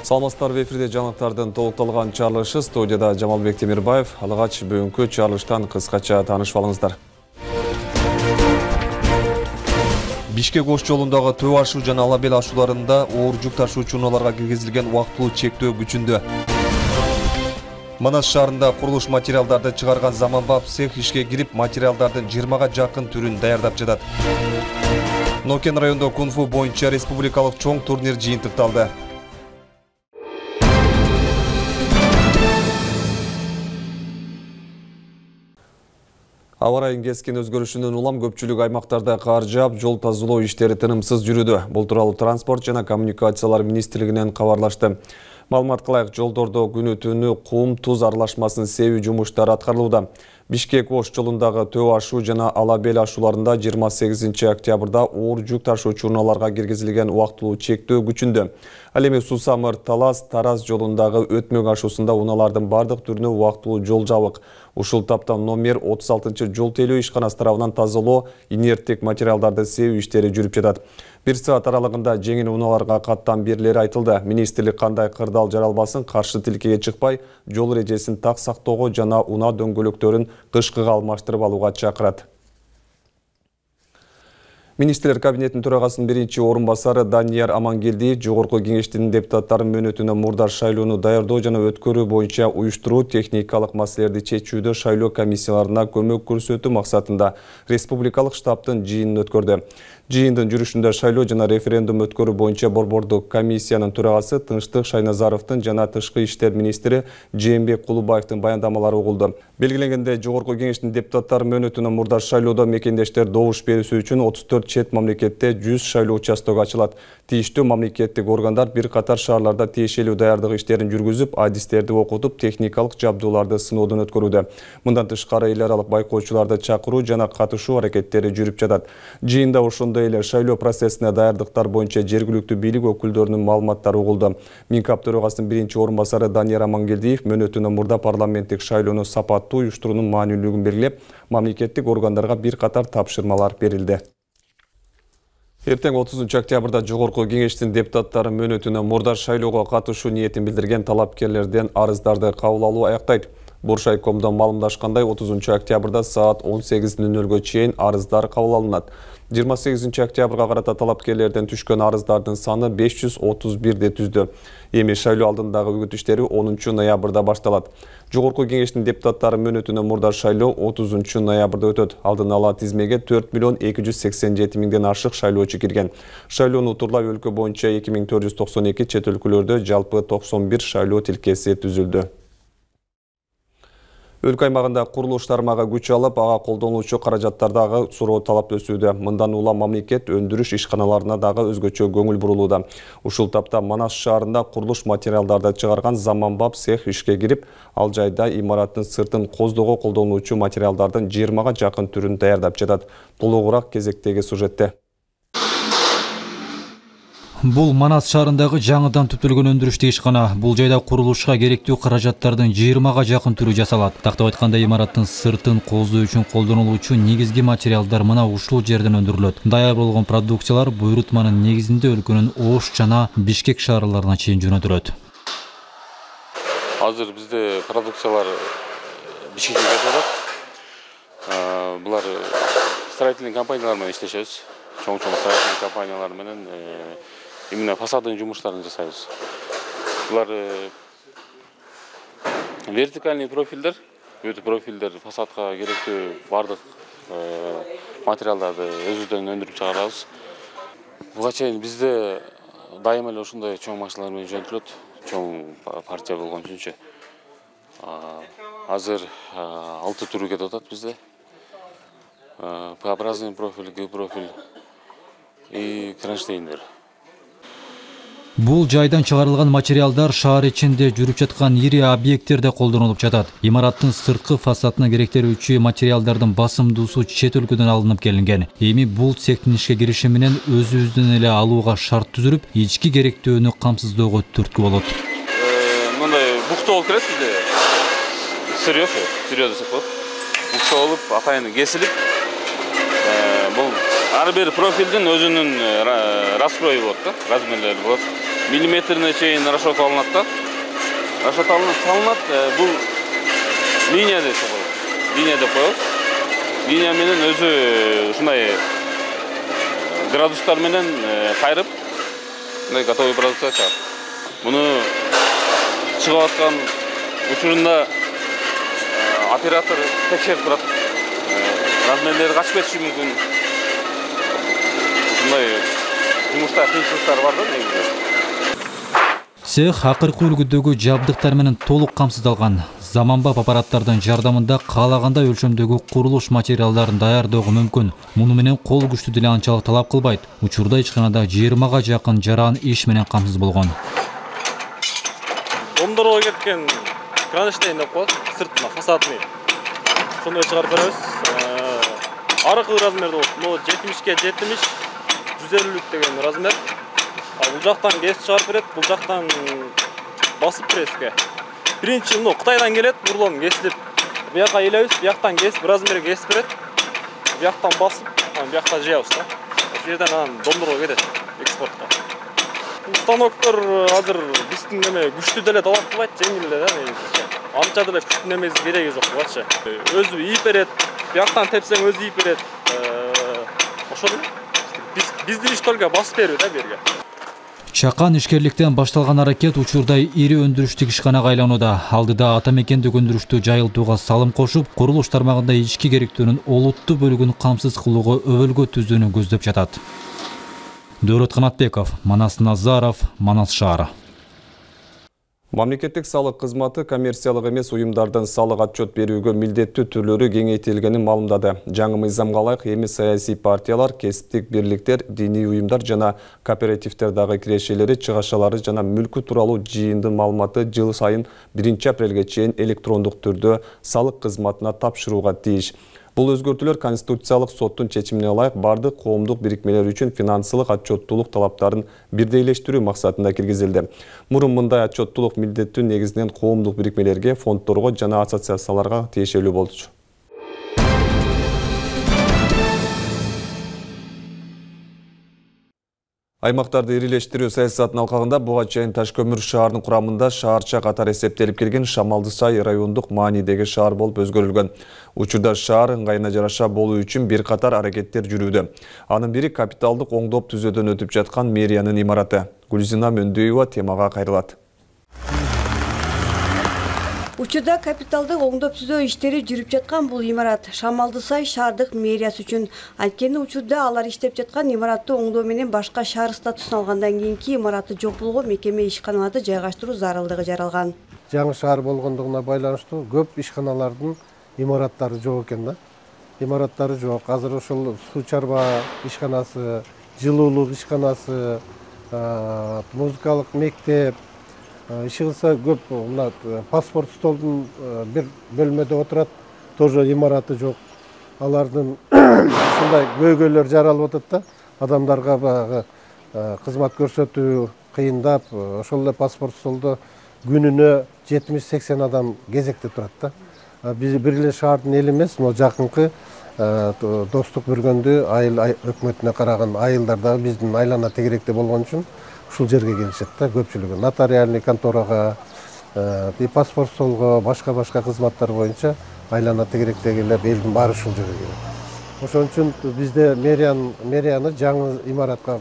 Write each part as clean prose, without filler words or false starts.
Саламатсыздарбы, эфирде жаңалыктардын толукталган чыгарылышы, студияда Жамалбек Темирбаев. Алгач бүгүнкү чыгарылыштан кыскача таанышып алыңыздар. Бишкек Ош жолундагы Төө ашуу жана Алабел ашууларында оор жүк ташуучу унааларга киргизилген убактылуу чектөө күчүндө. Манас шаарында курулуш материалдарды чыгарган заманбап цех ишке кирип, материалдардын 20га жакын түрүн даярдап жатат. Нокен райондо кунг-фу боюнча республикалык чоң турнир жыйынтыкталды. Аба райынын кескен өзгөрүшүнөн улам көпчүлүк аймактарда кар жаап, жол тазалоо иштери тынымсыз жүрүүдө. Бул тууралуу Транспорт жана коммуникациялар министрлигинен кабарлашты. Маалымат кылайык, жолдордо күнү-түнү кум, туз аралашмасын себүү жумуштары аткарылууда. Бишкек Ош жолундагы Төө ашуу жана Алабел ашууларында 28 октябрда оор жүк ташуучу унааларга киргизилген убактылуу чектөө күчүндө. Ал эми Сусамыр Талас Тараз жолундагы Өтмөк ашуусунда унаалардын бардык түрүнө убактылуу жол жабык. Ушул тапта номер 36 жол тейлөө ишканасы тарабынан тазалоо, инерттик материалдарды себүү иштери жүрүп жатат. 1 саат аралыгында жеңил унааларга каттам берилери айтылды. Министрлик кандай кырдаал жаралбасын каршы тилкеге чыкпай, жол эрежесин так сактоого жана унаа дөңгөлөктөрүн кышкыга алмаштырып алууга чакырат. Министрлер кабинетинин төрагасынын биринчи орун басары Данияр Амангелдиев жогорку кеңештин депутаттарын мөөнөтүнө мурдаш шайлоону даярдоо жана өткөрүү боюнча уюштуруу техникалык маселелерди чечүүдө шайлоо комиссияларына көмөк көрсөтүү максатында республикалык штабтын жыйынын өткөрдү. Жыйындын жүрүшүндө шайлоо жана референдум өткөрүү боюнча борбордук комиссиянын төрагасы Тынчтык Шайназаровдун жана тышкы иштер министри Жээнбек Кулубаевдин баяндамалары угулду. Белгиленгендей, жогорку кеңештин депутаттары мөөнөтүнө мурдаш шайлоодо мекендештер добуш берүүсү үчүн 34 чет мамлекетте 100 шайлоо участогу ачылат. Тийиштүү мамлекеттик органдар бир катар шаарларда тиешелүү даярдык иштерин жүргүзүп, адистерди окутуп, техникалык жабдууларды сыноодон өткөрүүдө. Мындан тышкары эл аралык байкоочуларды чакыруу жана катышуу аракеттери жүрүп жатат. Жыйында ошондой эле шайлоо процессине даярдыктар боюнча жергиликтүү бийлик өкүлдөрүнүн маалыматтары угулду. Минкап төрагасынын биринчи орун басары Данияр Амангелдиев мөөнөтүнөн мурда парламенттик шайлоону сапаттуу уюштуруунун маанилүүлүгүн белгилеп, мамлекеттик органдарга бир катар тапшырмалар берилди. Эртең 30 октябрда жогорку кеңештин депутаттары мөөнөтүнө мурдаш шайлоого катышуу ниетин билдирген талапкерлерден арыздарды кабыл алуу аяктайт. Буршайкомдон маалымдашкандай, 30 октябрда саат 18:00 чейин арыздар кабыл алынат. 28 октябрга карата талапкерлерден түшкөн арыздардын саны 531 түздү. Эми шайлоо алдындагы үгүт иштери 10 ноябрда башталат. Жогорку кеңештин депутаттары мөөнөтүнө мурдаш шайлоо 30 ноябрда өтөт. Алдын ала тизмеге 4.287.000ден ашык шайлоочу кирген. Шайлоону утурлап өлкө боюнча 2492, чет өлкөлөрдө жалпы 91 шайлоо тилкеси түзүлдү. Өлкө аймагында курулуш тармагы күч алып, ага колдонулуучу каражаттардагы суроо талап өсүүдө. Мындан улам мамлекет өндүрүш ишканаларына дагы өзгөчө көңүл бурулууда. Ушул тапта Манас шаарында курулуш материалдарды чыгарган заманбап цех ишке кирип, ал жайда имараттын сыртын коздоого колдонулуучу материалдардын 20га жакын түрүн даярдап жатат. Толугураак кезектеги сюжетте. Бул Манас шаарындагы жаңыдан түптөлгөн өндүрүштүү ишкана. Бул жайда курулушка керектүү каражаттардын 20га жакын түрү жасалат. Тактап айтканда, имараттын сыртын коздоо үчүн колдонулуучу негизги материалдар мына ушул жерден өндүрүлөт. Даяр болгон продукциялар буйрутманын негизинде өлкөнүн Ош жана Бишкек шаарларына чейин жөнөтүлөт. Азыр бизде продукциялар Бишкекке жатат. Булар строительный компаниялар менен иштешебиз. Чоң-чоң строительный компаниялар менен именно фасадын жумуштарын жасайбыз. Булар вертикальный профилдер, өтө профилдер фасадка керектүү бардык материалдарды өзүбүздөн өндүрүп чыгарабыз. Буга чейин бизде дайыма эле ушундай чоң машиналар менен жөнөтүлөт, чоң партия болгон үчүнчү. Азыр 6 түрү кетип атат бизде. П-образный профиль, Г-профиль и кронштейндер. Бул жайдан чыгарылган материалдар шаар ичинде жүрүп жаткан ири объекттерде колдонулуп жатат. Имараттын сырткы фасадына керектелүүчү материалдардын басымдуусу чет өлкөдөн алынып келинген. Эми бул цехтин ишке кириши менен өзүбүздөн эле алууга шарт түзүлүп, ички керектөөнү камсыздоого түрткү болот. Мындай букта болуп келет бизде. Сырьё десек болот. Букта болуп, атайын кесилип, бул ар бир профилдин өзүнүн раскрою болот да, размерлери болот. миллиметрine чейин расчет алынат да. Расчет салынат, бул линия деп коебуз. Линия деп коебуз. Линия менен өзү ушундай градустар менен кайрып, мындай готовый продукция чыгат. Муну чыгып аткан учурунда оператор текшерип турат. Размерлери качып кетиши мүмкүн. Ушундай жумушта кыйынчылыктар бар да негизи. Цех акыркы үлгүдөгү жабдыктар менен толук камсыздалган. Заманбап аппараттардын жардамында каалагандай өлчөмдөгү курулуш материалдарын даярдоого мүмкүн. Муну менен кол күчтү деле анчалык талап кылбайт. Учурда ишканада 20га жакын жаран иш менен камсыз болгон. Омдорго кеткен кронштейн деп коет, сыртына фасадный. Ошондой чыгарып беребиз. Аркы размерде болот. Могу 70ге 70, 150 деген размер. Бул жактан кесип чыгарып берет, бул жактан басып преске. Биринчи Кытайдан келет, бурлон кесилип, бияка илебиз, бияктан кесип, размерге кесип берет. Бияктан басып, биякта жыябыз да. Ошол жерден анан домдорго кетет экспортко. Станоктор азыр биздин күчтүү деле талап кылбайт, жеңил эле да негизи. Анча деле күчтүү эмес кереги жок булачы. Өзү ийип берет, бияктан тепсең өзү ийип берет. Ошол биздин иш только басып берүү да берге. Чакан ишкерликтен башталган аракет учурда ири өндүрүштүк ишканага айланууда. Алдыда ата мекендик өндүрүштү жайылтууга салым кошуп, курулуш тармагында ички керектүүнүн олуттуу бөлүгүн камсыз кылууга өбөлгө түздүүнү көздөп жатат. Дөөрөт Канатбеков, Манас Назаров, Манас шаары. Мамлекеттик салык кызматы коммерциялык эмес уюмдардын салык отчет берүүгө милдеттүү түрлөрү кеңейтилгенин маалымдады. Жаңы мыйзамга ылайык эми саясий партиялар, кесиптик бирликтер, диний уюмдар жана кооперативдер дагы кирешелери, чыгашалары жана мүлкү тууралуу жыйындын маалыматы жыл сайын 1-апрелге чейин электрондук түрдө салык кызматына тапшырууга тийиш. Бул өзгөртүүлөр Конституциялык соттун чечимине ылайык бардык коомдук бирикмелер үчүн финансылык отчеттуулук талаптарын бирдейлештирүү максатында киргизилди. Мурун мындай отчеттуулук милдеттүү негизинен коомдук бирикмелерге, фонддорго жана ассоциацияларга тиешелүү болчу. Аймактарды ирилештирүү саясатынын алкагында буга чейин Ташкөмүр шаарынын курамында шаарча катары эсептелип келген Шамалды Сай райондук маанидеги шаар болуп өзгөрүлгөн. Учурда шаар ыңгайына жараша болуу үчүн бир катар аракеттер жүрүүдө. Анын бири капиталдык оңдоп түзөөдөн өтүп жаткан мэриянын имараты. Гүлзина Мөндөөева темага кайрылат. Учурда капиталдык оңдоп түзөө иштери жүрүп жаткан бул имарат Шамалды Сай шаардык мэриясы үчүн. Анткени учурда алар иштеп жаткан имаратты оңдоо менен башка шаар статусун алгандан кийинки имараты жок болгон мекеме ишканаларды жайгаштыруу зарылдыгы жаралган. Жаңы шаар болгондугуна байланыштуу көп ишканалардын имараттары жок экен да. Имараттары жок. Азыр ошол суу чарба ишканасы, жылуулук ишканасы, музыкалык мектеп, ишигилсе көп мына паспорт столдун бир бөлмөдө отурат, тоже имараты жок. Алардын ушундай көйгөйлөр жаралып атат да. Адамдарга баягы кызмат көрсөтүү кыйындап, ошол эле паспорт столдо күнүнө 70-80 адам кезекте турат да. Биз бир эле шаардын эли эмес, могу жакынкы достук бүргөндү айыл өкмөтүнө караган айылдар дагы биздин айлана тегеректе болгон үчүн ушул жерге келишет да көпчүлүгү. Нотариальный конторага, паспорт столго, башка кызматтар боюнча айлана тегеректегилер элдин баары ушул жерге келет. Ошон үчүн бизде мэрияны жаңы имаратка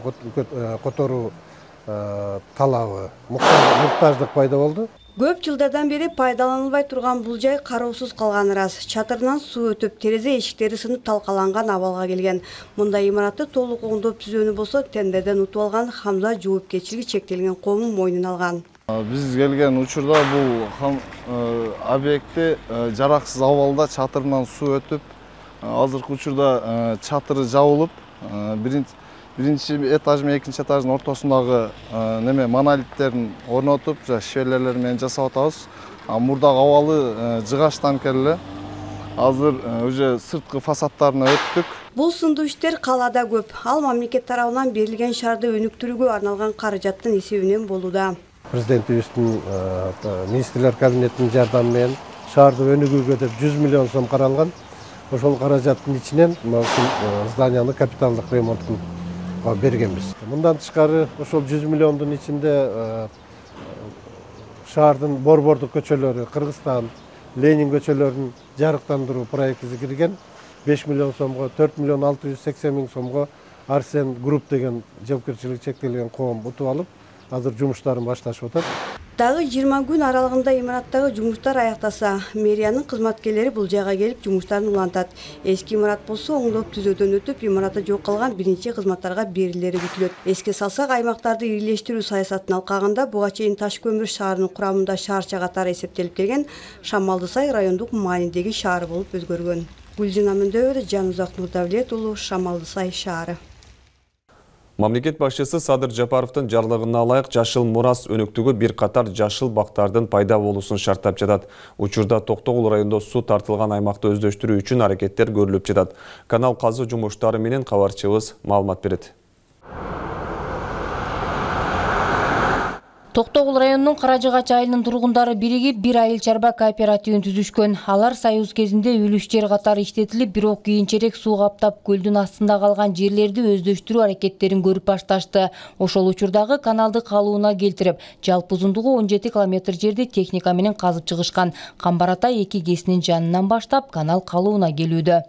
которуу талабы, муктаждык пайда болду. Көп жылдардан бери пайдаланылбай турган бул жай кароосуз калганы рас. Чатырынан суу өтүп, терезе эшиктери сынып талкаланган абалга келген. Мындай имаратты толук оңдоп түзөөнү болсо тендерден утуп алган Хамза жоопкерчилиги чектелген коомун мойнуна алган. Биз келген учурда бул объекти жараксыз абалда чатырынан суу өтүп, азыркы учурда чатыры жабылып, биринчи этаж менен экинчи этаждын ортосундагы монолиттерин орнотуп, швеллерлер менен жасап атабыз. Мурдагы абалы жыгаштанып келе. Азыр уже сырткы фасадтарына өттүк. Бул сындуу иштер калаада көп. Ал мамлекет тарабынан берилген шаарды өнүктүрүүгө арналган каражаттын эсебинен болууда. Президентибиздин министрлер кабинетинин жардамы менен шаарды өнүгүүгө деп 100 миллион сом каралган. Ошол каражаттын ичинен ушул зданияны капиталдык ремонт кылып бергенбиз. Мындан тышкары ошол 100 миллиондун ичинде шаардын борбордук көчөлөрү, Кыргызстан, Ленин көчөлөрүн жарыктандыруу проектиси кирген. 5 миллион сомго, 4 миллион 680 миң сомго Арсен Групп деген жоопкерчилиги чектелген коом утуп алып, азыр жумуштарын башташып атат. Дагы 20 күн аралыгында имараттагы жумуштар аяктаса, мэриянын кызматкерлери бул жайга келип жумуштарын улантат. Эски имарат болсо оңдоп түзөөдөн өтүп, имараты жок калган биринчи кызматтарга берилери күтүлөт. Эске салсак, аймактарды ирилештирүү саясатынын алкагында буга чейин Таш көмүр шаарынын курамында шаарча катары эсептелип келген Шамалдысай райондук маанидеги шаар болуп өзгөргөн. Гүлжина Мөндөгөр, Жанузак Нурдавлет уулу, Шамалдысай шаары. Мамлекет башчысы Садыр Жапаровдун жарлыгына ылайык Жашыл Мурас өнөктүгү бир катар жашыл бактардын пайда болуусун шарттап жатат. Учурда Токтогул районунда суу тартылган аймакты өздөштүрүү үчүн аракеттер көрүлүп жатат. Канал казуу жумуштары менен кабарчыбыз маалымат берет. Токтогул районунун Каражыгач айылынын тургундары биригип бир айыл чарба кооперативин түзүшкөн. Алар союз кезинде үлүшчер катары иштетилип, бирок кийинчерээк суу каптап көлдүн астында калган жерлерди өздөштүрүү аракеттерин көрүп башташты. Ошол учурдагы каналды калууна келтирип, жалпы узундугу 17 километр жерди техника менен казып чыгышкан. Камбаратай 2 кесинин жанынан баштап канал калууна келүүдө.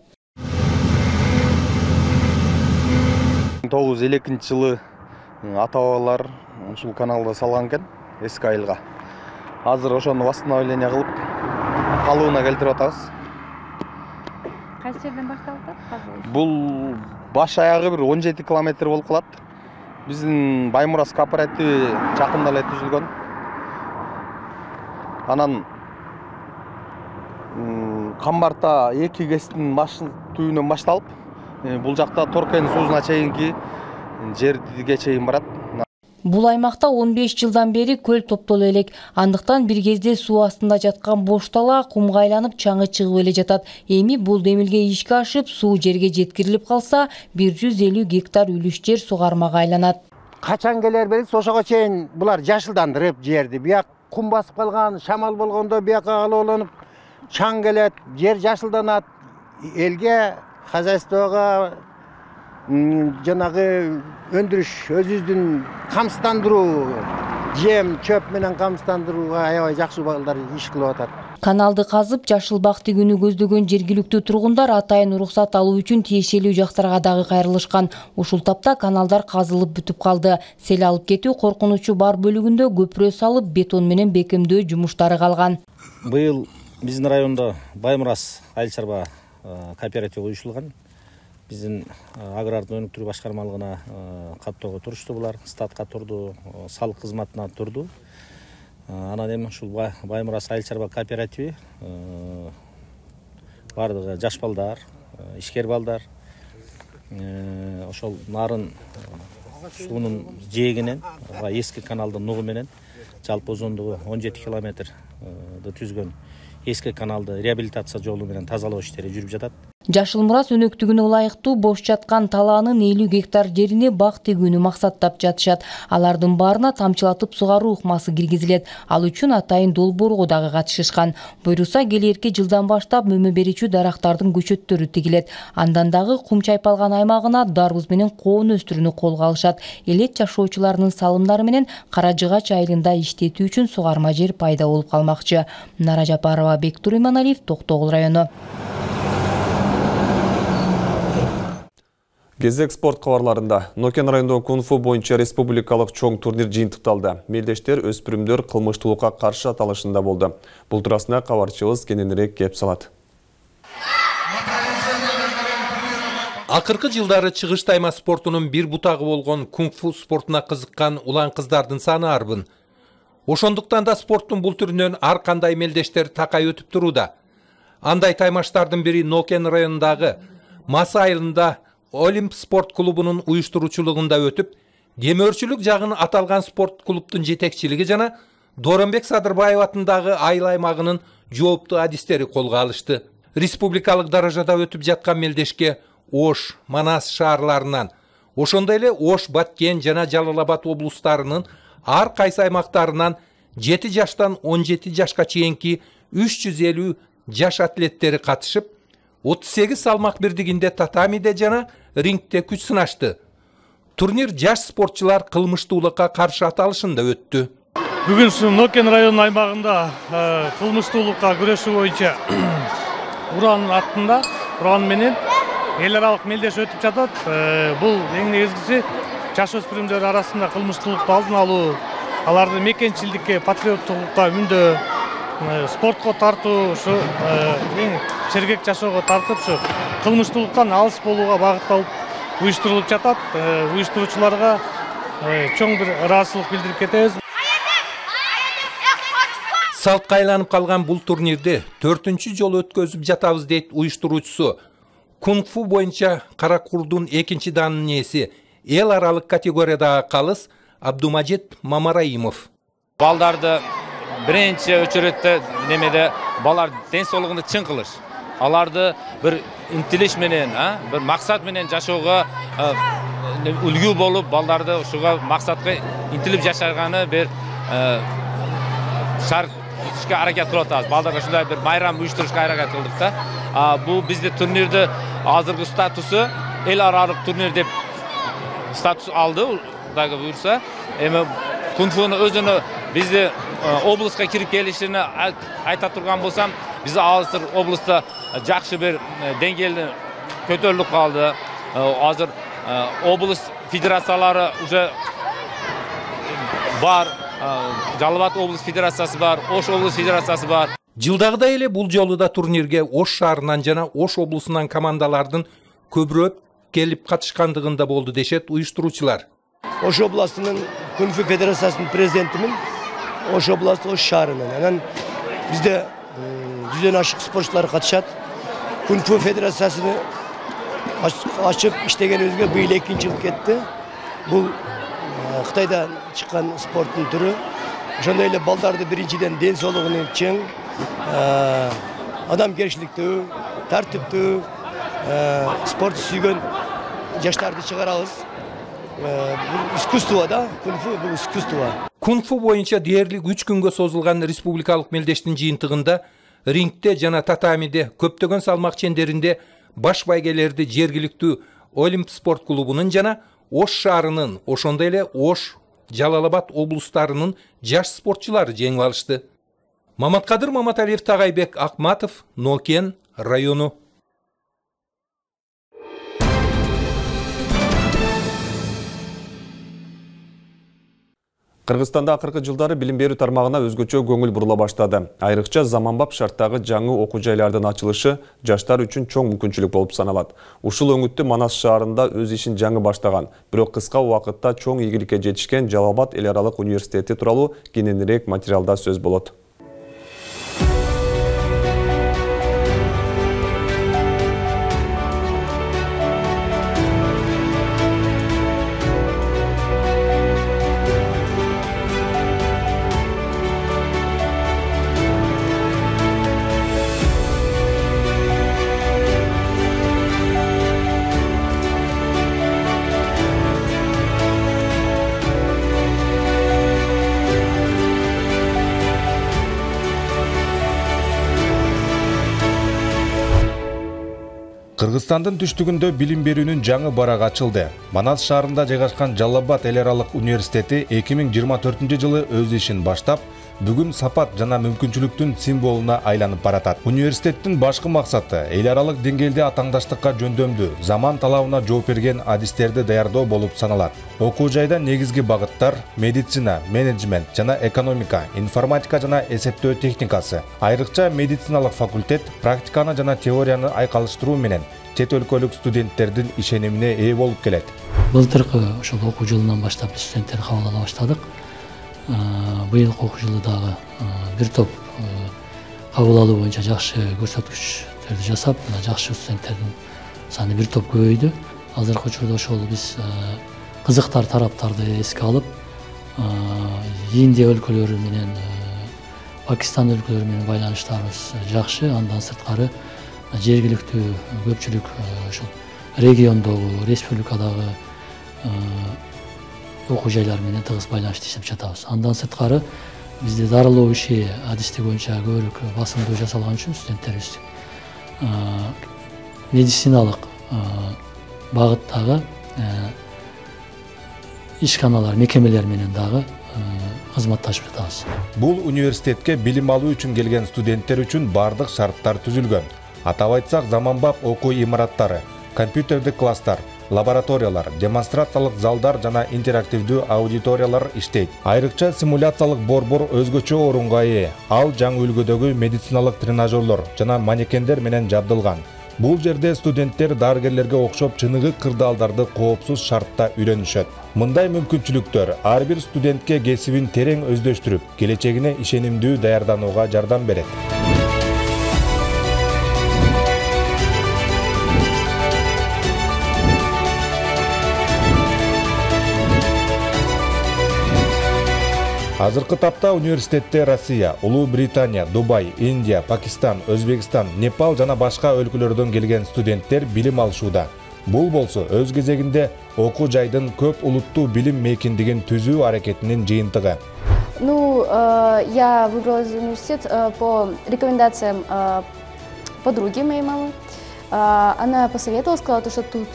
1952 жылы ата-бабалар ушул каналды салган экен эски айылга. Азыр ошону восстановление кылып калууна келтирип атабыз. Кайсы жерден башталып атат? Бул баш аягы бир 17 километр болуп калат. Биздин Баймурас кооперативи жакында эле түзүлгөн. Анан Камбарта 2 кесиндин түбүнөн башталып, бул жакта Торкен суузуна чейинки жерге чейин барат. Бул аймакта 15 жылдан бери көл топтоло элек. Андыктан бир кезде суу астында жаткан бош дала кумга айланып чаңы чыгып эле жатат. Эми бул демилге ишке ашып, суу жерге жеткирилип калса, 150 гектар үлүшчер сугармага айланат. Качан келер белгисиз, ошого чейин булар жашылдандырып жерди. Бияк кум басып калган, шамал болгондо бияка алоолонуп чаң келет, жер жашылданат. Элге, хозяйствого жанагы өндүрүш, өзүбүздүн камсыздандыруу, жем, чөп менен камсыздандырууга аябай жакшы балдар иш кылып атат. Каналды казып, жашыл бак тигүүнү көздөгөн жергиликтүү тургундар атайын уруксат алуу үчүн тиешелүү жактарга дагы кайрылышкан. Ушул тапта каналдар казылып бүтүп калды. Сел алып кетүү коркунучу бар бөлүгүндө көпүрө салып, бетон менен бекемдөө жумуштары калган. Быйыл биздин райондо Баймурас айыл чарба кооперативи уюштурулган. Биздин агрардын өнүктүрүү башкармалыгына каттоого турушту булар, статка турду, салык кызматына турду. Анан эми ушул Баймурас айыл чарба кооперативи бардыгы жаш балдар, ишкер балдар ошол нарын суунун жээгинен, эски каналдын нугу менен жалпы узундугу 17 километрди түзгөн эски каналды реабилитация жолу менен тазалоо иштери жүрүп жатат. Жашыл Мурас өнөктүгүнө ылайыктуу бош жаткан талаанын 50 гектар жерине бак тигүүнү максаттап жатышат. Алардын баарына тамчылатып сугаруу ыкмасы киргизилет. Ал үчүн атайын долбоорго дагы катышышкан. Буйруса келерки жылдан баштап мөмө берүүчү дарактардын көчөттөрү тигилет. Андан дагы кум чайпалган аймагына дарбуз менен коон өстүрүүнү колго алышат. Элет жашоочуларынын салымдары менен Каражыгач айылында иштетүү үчүн сугарма жер пайда болуп калмакчы. Нара Жапарова, Бектур Иманалиев, Токтогул району. Кезек спорт кабарларында Нокен районунда кунг-фу боюнча республикалык чоң турнир жыйынтыкталды. Мелдештер өспүрүмдөр кылмыштуулукка каршы аталышында болду. Бул туурасында кабарчыбыз кененирээк кеп салат. Акыркы жылдары чыгыш тайма спортунун бир бутагы болгон кунг-фу спортуна кызыккан улан кыздардын саны арбын. Ошондуктан да спорттун бул түрүнөн ар кандай мелдештер такай өтүп турууда. Андай таймаштардын бири Нокен районундагы Маса айылында Олимп спорт клубунун уюштуруучулугунда өтүп, демөөрчүлүк жагын аталган спорт клубтун жетекчилиги жана Доронбек Садырбаев атындагы айыл аймагынын жооптуу адистери колго алышты. Республикалык даражада өтүп жаткан мелдешке Ош, Манас шаарларынан, ошондой эле Ош, Баткен жана Жалал Абад облустарынын ар кайсы аймактарынан 7 жаштан 17 жашка чейинки 350 жаш атлеттери катышып, 38 салмак бирдигинде татамиде жана рингте күч сынашты. Турнир жаш спортчулар кылмыштуулукка каршы аталышында өттү. Бүгүн Нокен районунун аймагында кылмыштуулукка күрөшүү боюнча уран аттында, уран менен эл аралык мелдеш өтүп жатат. Бул эң негизгиси жашөспүрүмдөр арасында кылмыштуулукту алдын алуу, аларды мекенчилдикке, патриоттуулукка үндөө, спортко тартуу, ушу эң сергек жашоого тартып, ушу кылмыштуулуктан алыс болууга багытталып уюштурулуп жатат. Уюштуруучуларга чоң бир ыраазычылык билдирип кетебиз. Салтка айланып калган бул турнирди 4-чү жолу өткөзүп жатабыз дейт уюштуруучусу. Кунг-фу боюнча Каракурдун 2-чи данынын ээси, эл аралык категориядагы калыс Абдумажит Мамараимов. Балдарды биринчи очередде немеде балар ден соолугун чың кылыш. Аларды bir интилиш менен, bir максат менен жашоого үлгү болуп, балдарды ушуга максатка интилип жашаганы bir шарт tutuşga hareket kılıp atабыз. Балдарга ушундай bir майрам уюштурушка hareket кылдык да. Бул бизде турнирде азыркы статусу эл аралык турнир деп статус алды, Кудайга буйрса. Эми кунг-фуну өзүнө бизде облуска кирип келишине айта турган болсам, бизде азыр облуста жакшы бир деңгээлде көтөрүлүп калды. Азыр облус федерациялары уже бар. Жалал-Абад облус федерациясы бар, Ош облус федерациясы бар. Жылдагыдай эле бул жолу да турнирге Ош шаарынан жана Ош облусунан командалардын көбүрөөк келип катышкандыгында болду дешет уюштуруучулар. Ош областынын кунг-фу федерациясынын президентимин, Ош областы Ош шаарынан. Анан бизде 100дөн ашык спортчулар катышат. Кунг-фу федерациясыны ачып иштегенибизге быйыл 2-нчи жыл кетти. Бул Кытайдан чыккан спорттун түрү. Ошондой эле балдарды биринчиден ден соолугуна чың, адамгерчиликтүү, тартиптүү, спорт сүйгөн жаштарды чыгарабыз. Бул искусство да, кунг-фу бул искусство. Кунг-фу боюнча дээрлик 3 күнгө созулган республикалык мелдештин жыйынтыгында рингте жана татамиде көптөгөн салмак чендеринде баш байгелерди жергиликтүү Олимп спорт клубунун жана Ош шаарынын, ошондой эле Ош, Жалал-Абад облустарынын жаш спортчулары жеңип алышты. Маматкадыр Маматалиев, Тагайбек Акматов, Нокен району. Кыргызстанда акыркы жылдары билим берүү тармагына өзгөчө көңүл бурула баштады. Айрыкча заманбап шарттагы жаңы окуу жайлардын ачылышы жаштар үчүн чоң мүмкүнчүлүк болуп саналат. Ушул өңүттө Манас шаарында өз ишин жаңы баштаган, бирок кыска убакытта чоң ийгиликке жетишкен Жалал-Абад эл аралык университети тууралуу кененирээк материалда сөз болот. Кыргызстандын түштүгүндө билим берүүнүн жаңы барагы ачылды. Манас шаарында жайгашкан Жалал-Абад эл аралык университети 2024-жылы өз ишин баштап, бүгүн сапат жана мүмкүнчүлүктүн символуна айланып баратат. Университеттин башкы максаты эл аралык деңгээлде атаңдаштыкка жөндөмдүү, заман талабына жооп берген адистерди даярдоо болуп саналат. Окуу жайда негизги багыттар медицина, менеджмент жана экономика, информатика жана эсептөө техникасы. Айрыкча медициналык факультет практиканы жана теорияны айкалыштыруу менен чет өлкөлүк студенттердин ишенимине ээ болуп келет. Былтыркы ошол окуу жылынан баштап биз студенттерди кабыл ала баштадык. Быйылкы окуу жылы дагы бир топ кабыл алуу боюнча жакшы көрсөткүчтөрдү жасап, жакшы студенттердин саны бир топ көбөйдү. Азыркы учурда ошол биз кызыктар тараптарды эске алып, Индия өлкөлөрү менен, Пакистан өлкөлөрү менен байланыштарыбыз жакшы. Андан сырткары жергиликтүү көпчүлүк ошол региондогу, республикадагы окуу жайлар менен тыгыз байланышты иштеп жатабыз. Андан сырткары бизде дарылоо иши адистик боюнча көбүрөөк басымдуу жасалган үчүн студенттерибиз медициналык багыттагы ишканалар, мекемелер менен дагы кызматташып жатабыз. Бул университетке билим алуу үчүн келген студенттер үчүн бардык шарттар түзүлгөн. Атап айтсак, заманбап окуу имараттары, компьютердик класстар, лабораториялар, демонстрациялык залдар жана интерактивдүү аудиториялар иштейт. Айрыкча симуляциялык борбор өзгөчө орунга ээ. Ал жаңы үлгүдөгү медициналык тренажерлор жана манекендер менен жабдылган. Бул жерде студенттер дарыгерлерге окшоп чыныгы кырдаалдарды коопсуз шартта үйрөнүшөт. Мындай мүмкүнчүлүктөр ар бир студентке кесибин терең өздөштүрүп, келечегине ишенимдүү даярданууга жардам берет. Азыркы тапта университетте Россия, Улуу Британия, Дубай, Индия, Пакистан, Өзбекстан, Непал жана башка өлкөлөрдөн келген студенттер билим алышууда. Бул болсо өз кезегинде окуу жайдын көп улуттуу билим мейкиндигин түзүү аракетинин жыйынтыгы. Я выбрала университет по рекомендациям подруги моей мамы. Она посоветовала, сказала, что тут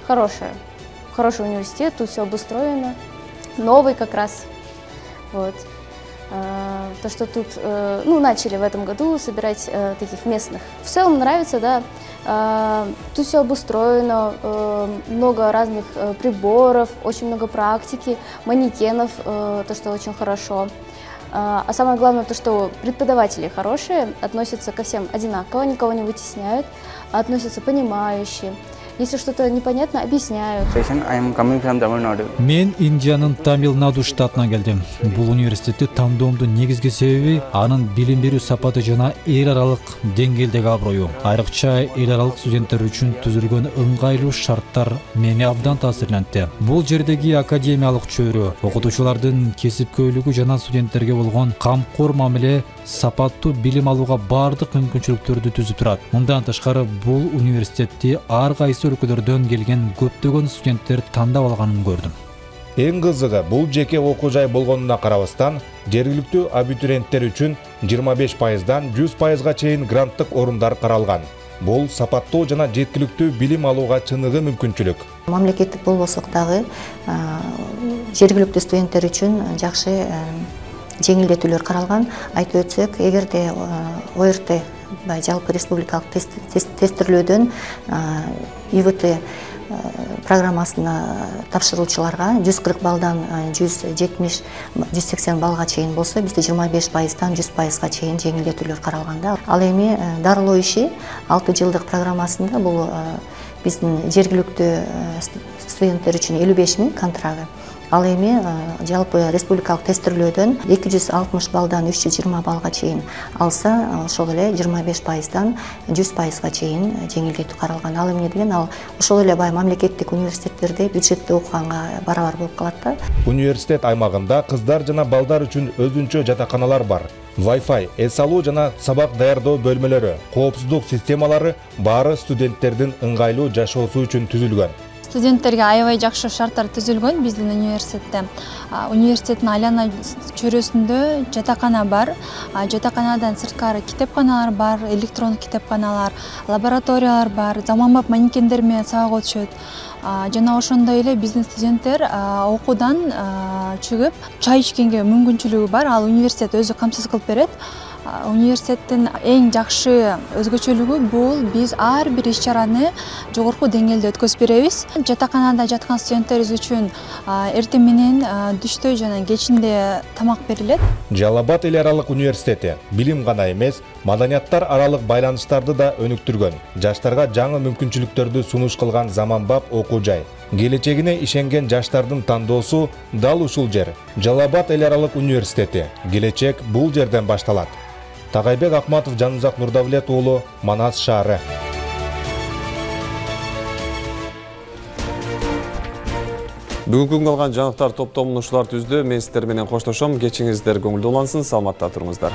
хороший университет, тут все обустроено, новый как раз. Вот. То, что тут, начали в этом году собирать таких местных. В целом нравится, да. Тут все обустроено, много разных приборов, очень много практики, манекенов, то, что очень хорошо. А самое главное, то, что преподаватели хорошие, относятся ко всем одинаково, никого не вытесняют, относятся понимающе. Если что-то непонятно, объясняют. Мен Индиянын Тамил-Наду штатынан келдим. Бул университетти тандоомдун негизги себеби анын билим берүү сапаты жана эл аралык деңгээлдеги аброю. Айрыкча эл аралык студенттер үчүн түзүлгөн ыңгайлуу шарттар мени абдан таасирлентти. Бул жердеги академиялык чөйрө, окутуучулардын кесипкөйлүгү жана студенттерге болгон камкор мамиле сапаттуу билим алууга бардык мүмкүнчүлүктөрдү түзүп турат. Мындан тышкары бул университетти ар кайсы өлкөлөрдөн келген көптөгөн студенттер тандап алганын көрдүм. Эң кызыгы бул жеке окуу жай болгонуна карабастан, жергиликтүү абитуриенттер үчүн 25%дан 100%га чейин гранттык орундар каралган. Бул сапаттуу жана жеткиликтүү билим алууга чыныгы мүмкүнчүлүк. Мамлекеттик болбосок дагы жергиликтүү студенттер үчүн жакшы жеңилдетүүлөр каралган. Айтып өтсөк, эгерде ОРТ жалпы республикалык тестирлөөдөн ИВТ программасына тапшыруучуларга 140 балдан 170-180 балга чейин болсо, бизде 25%дан 100%га чейин жеңилдетүүлөр каралганда. Ал эми дарылоо иши 6 жылдык программасында бул биздин жергиликтүү студенттер үчүн 55 000 контрагы. Ал эми жалпы республикалык тестирлөөдөн 260 балдан 320 балга чейин алса, ошол эле 25%дан 100%га чейин жеңилдетүү каралган. Ал эмне деген, ал ошол эле мамлекеттик университеттерде бюджетте окуганга барабар болуп калат да. Университет аймагында кыздар жана балдар үчүн өзүнчө жатаканалар бар. Wi-Fi, эс алуу жана сабак даярдоо бөлмөлөрү, коопсуздук системалары баары студенттердин ыңгайлуу жашоосу үчүн түзүлгөн. Студенттерге аябай жакшы шарттар түзүлгөн биздин университетте. Университеттин айлана чөйрөсүндө жатакана бар. Жатаканадан сырткары китепканалар бар, электрондук китепканалар, лабораториялар бар, заманбап манекендер менен сабак өтүшөт. Жана ошондой эле биздин студенттер окуудан чыгып чай ичкенге мүмкүнчүлүгү бар. Ал университет өзү камсыз кылып берет. Университеттин эң жакшы өзгөчөлүгү бул биз ар бир иш-чараны жогорку деңгээлде өткөзүп беребиз. Жатаканада жаткан студенттерибиз үчүн эртең менен, түштө жана кечинде тамак берилет. Жалал-Абад эл аралык университети билим гана эмес, маданияттар аралык байланыштарды да өнүктүргөн. Жаштарга жаңы мүмкүнчүлүктөрдү сунуш кылган заманбап окуу жай. Келечегине ишенген жаштардын тандоосу дал ушул жер. Жалал-Абад эл аралык университети. Келечек бул жерден башталат. Тагайбек Акматов, Жанузак Нурдавлет уулу, Манас шаары. Бүгүнкү күнгө алган жаңылыктар топтомун ушулар түздү. Мен сиздер менен коштошом. Кечиңиздер көңүлдүү улансын, саламатта туруңуздар.